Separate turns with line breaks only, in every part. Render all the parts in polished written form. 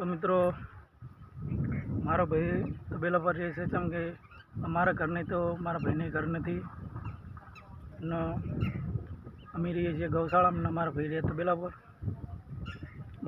तो मित्रों मारो भाई तबेला पर रहे છે કેમ કે અમારા ઘર નહીં તો મારા ભાઈને ઘર નથી ને અમે રહીએ છીએ ગૌશાળામાં ને મારા ભાઈ રહે તબેલા પર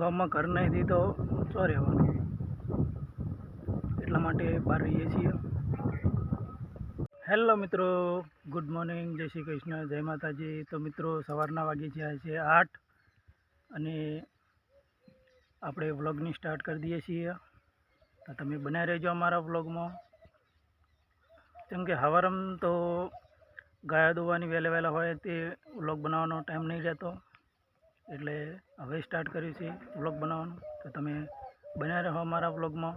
ગામમાં ઘર નહીં તો શું રહેવાનું એટલા માટે બહાર રહીએ છીએ। હેલો મિત્રો, ગુડ મોર્નિંગ, જય શ્રી કૃષ્ણ, જય માતાજી। તો મિત્રો સવારના વાગી ગયા છે 8 અને આપણે વ્લોગની સ્ટાર્ટ કરી દઈએ છીએ। તો તમે બનાવી રહેજો અમારા વ્લોગમાં કેમ કે સવારમાં તો ગાય દોવાની વહેલા હોય તે વ્લોગ બનાવવાનો ટાઈમ નહીં રહેતો એટલે હવે સ્ટાર્ટ કર્યું છે વ્લોગ બનાવવાનું। તો તમે બનાવી રહો અમારા વ્લોગમાં।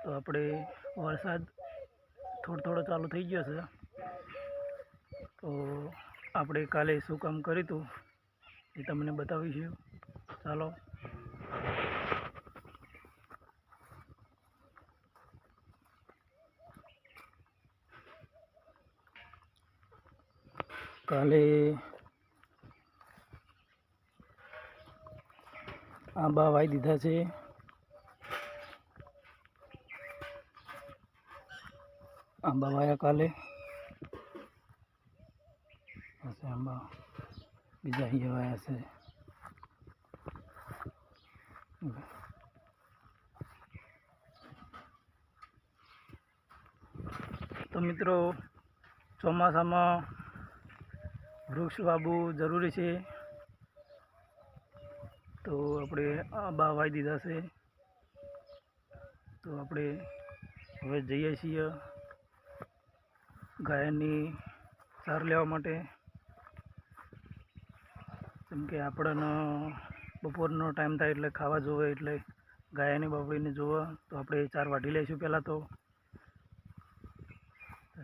તો આપણે વરસાદ થોડો ચાલુ થઈ ગયો છે તો આપણે કાલે શું કામ કર્યું હતું એ તમને બતાવીશું। ચાલો કાલે આંબા વાવી દીધા છે। આંબા વાયા કાલે આંબા બીજા અહીંયા વાયા છે। તો મિત્રો ચોમાસામાં વૃક્ષ વાવવું જરૂરી છે તો આપણે આંબા વાવી દીધા છે। તો આપણે હવે જઈએ છીએ ગાયની ચાર લેવા માટે કેમ કે આપણને બપોરનો ટાઈમ થાય એટલે ખાવા જોવે એટલે ગાયની બાપડીને જોવે તો આપણે ચાર વાઢી લઈશું પહેલાં। તો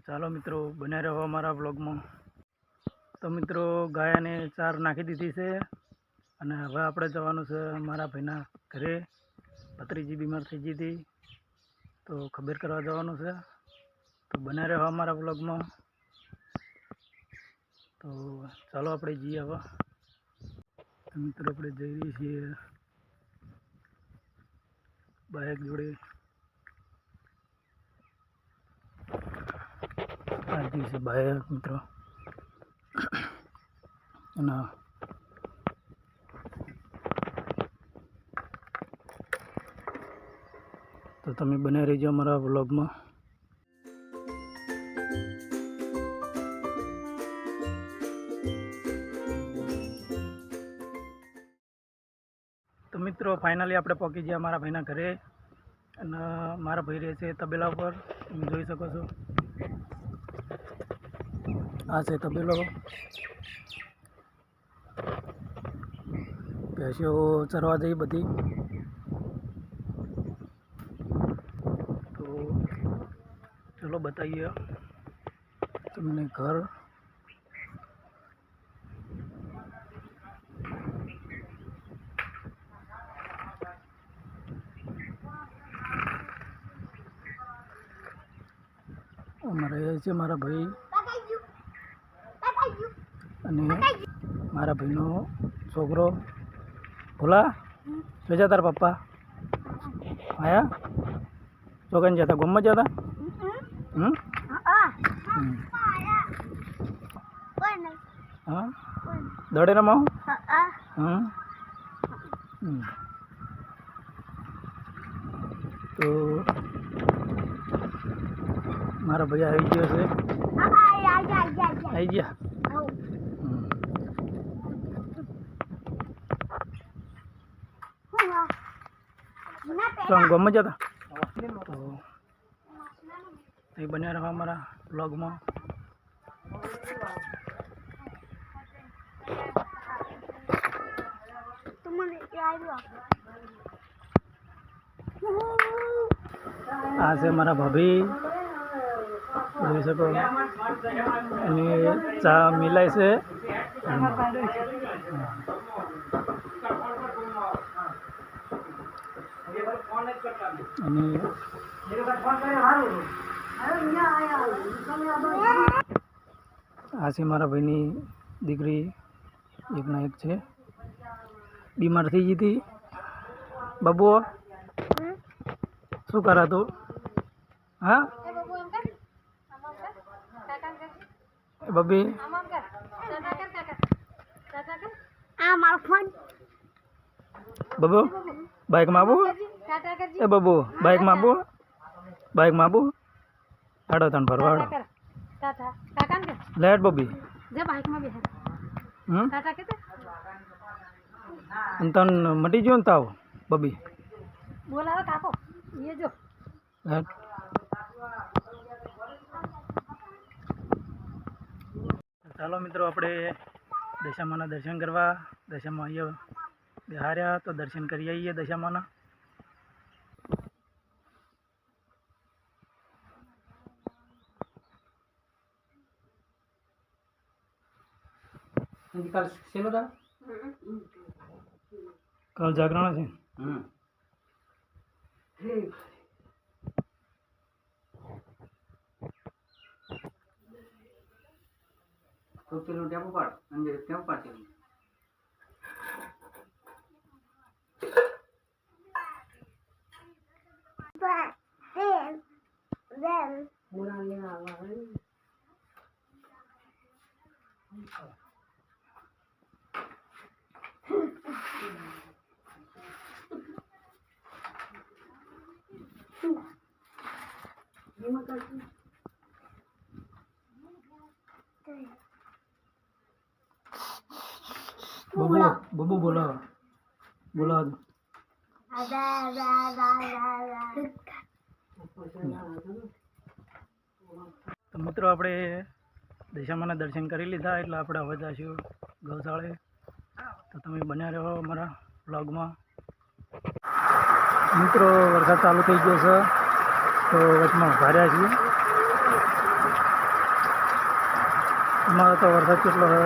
ચાલો મિત્રો બન્યા રહો અમારા બ્લોગમાં। તો મિત્રો ગાયને ચાર નાખી દીધી છે અને હવે આપણે જવાનું છે મારા ભાઈના ઘરે। ભત્રીજી બીમાર થઈ ગઈ હતી તો ખબર કરવા જવાનું છે। તો બન્યા રહો અમારા વ્લોગમાં। તો ચાલો આપણે જઈએ હવે। તો મિત્રો આપણે જઈ રહી છીએ બાઇક જોડે। આ છે બાઇક મિત્રો અને તો તમે બને રહેજો અમારા વ્લોગમાં। તો મિત્રો ફાઇનલી આપણે પહોંચી ગયા મારા ભાઈના ઘરે અને મારા ભાઈ રહે છે તબેલા ઉપર, તમે જોઈ શકો છો। આ છે તબેલો, ભેંસો ચરવા જઈ બધી। તો ચલો બતાવીએ તમને ઘર। અમારે છે મારા ભાઈ અને મારા ભાઈનો છોકરો ભોલા। શું છે તારા પપ્પા આયા ચોકન જતા ગામમાં જતા? હા દડે રમાવું? તો મારા ભાઈ આવી ગયો છે, આવી ગયા। તો ગામમાં જતા તો એ બન્યા રહો અમારા બ્લોગમાં। આ છે મારા ભાભી, જોઈ શકો એની ચા મિલાય છે। અને આ છે મારા ભાઈની દીકરી, એકના એક છે, બીમાર થઈ ગઈ હતી। બાબુ શું કરા તું? હા બબી બબુ બાઇકમાં આવું? એ બબુ બાઇકમાં આવું? બાઇકમાં આવું? હાડો તને ફરવા હાડો. લેટ બબી અને તને મટી ગયો ને તાવ બબી?
બોલાવે કાકો એ જો
લેટ. ચાલો મિત્રો આપણે દશામાના દર્શન કરવા. દશામાં અહીંયા બિહાર્યા તો દર્શન કરી આવીએ દશામાના. કાલ જાગરણ છે. બબુ બોલાવો બોલાવો. તો મિત્રો આપણે દશામાના દર્શન કરી લીધા એટલે આપણે હવે જઈશું ગૌશાળે. તો તમે બન્યા રહો અમારા બ્લોગમાં. મિત્રો વરસાદ ચાલુ થઈ ગયો છે તો વચમાં ઉભા રહ્યા છીએ. અમારો તો વરસાદ કેટલો છે.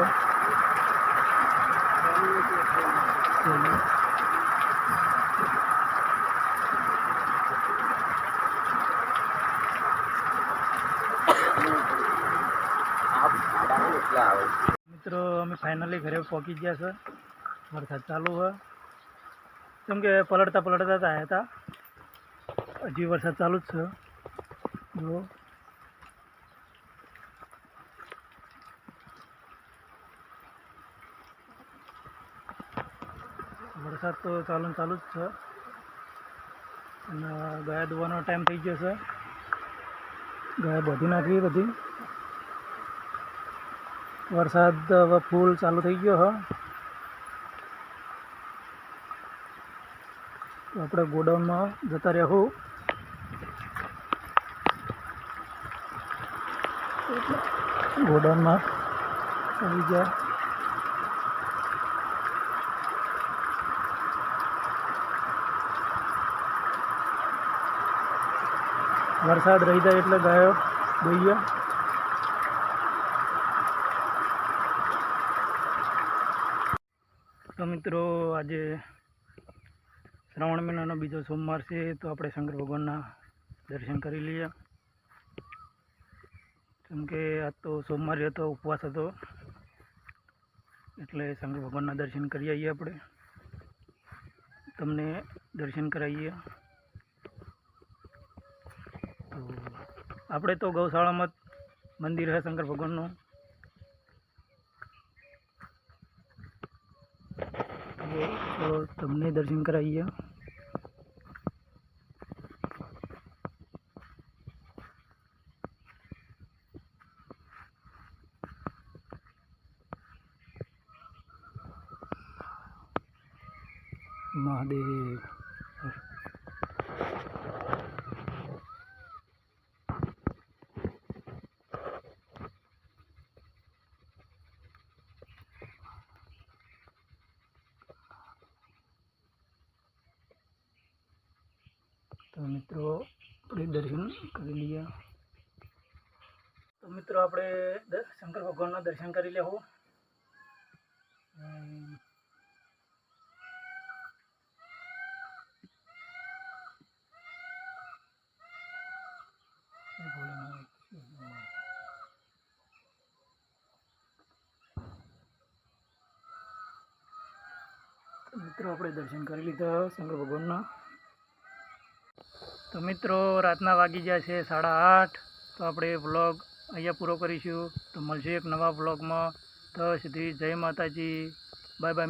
મિત્રો અમે ફાઇનલી ઘરે પહોંચી ગયા છે. વરસાદ ચાલુ છે કેમ કે પલટતા જ આવ્યા હતા. હજી વરસાદ ચાલુ જ છે. જુઓ વરસાદ તો ચાલુ જ છે. અને ગાય ધોવાનો ટાઈમ થઈ ગયો છે. ગાય બધી નાખવી બધી. વરસાદ હવે ફૂલ ચાલુ થઈ ગયો હ. તો આપણે ગોડાઉનમાં જતા રહેવું. ગોડાઉનમાં આવી ગયા. વરસાદ રહી જાય એટલે ગાયો દોઈએ. તો મિત્રો આજે શ્રાવણ મહિનાનો બીજો સોમવાર છે તો આપણે શંકર ભગવાનના દર્શન કરી લઈએ. કેમ કે આજ તો સોમવાર હતો, ઉપવાસ હતો એટલે શંકર ભગવાનના દર્શન કરી આવીએ. આપણે તમને દર્શન કરાવીએ. તો આપણે તો ગૌશાળામાં મંદિર છે શંકર ભગવાનનું. તો તમને દર્શન કરાવીએ. મહાદેવ. તો મિત્રો આપણે દર્શન કરી લઈએ. તો મિત્રો આપણે શંકર ભગવાનના દર્શન કરી લેવું. મિત્રો આપણે દર્શન કરી લીધા શંકર ભગવાનના. તો તો મિત્રો રાતના વાગી ગયા છે 8:30. તો આપણે વ્લોગ અહીંયા પૂરો કરીશું. તો મળશે એક નવા વ્લોગમાં. તો સુધી જય માતાજી. Bye bye.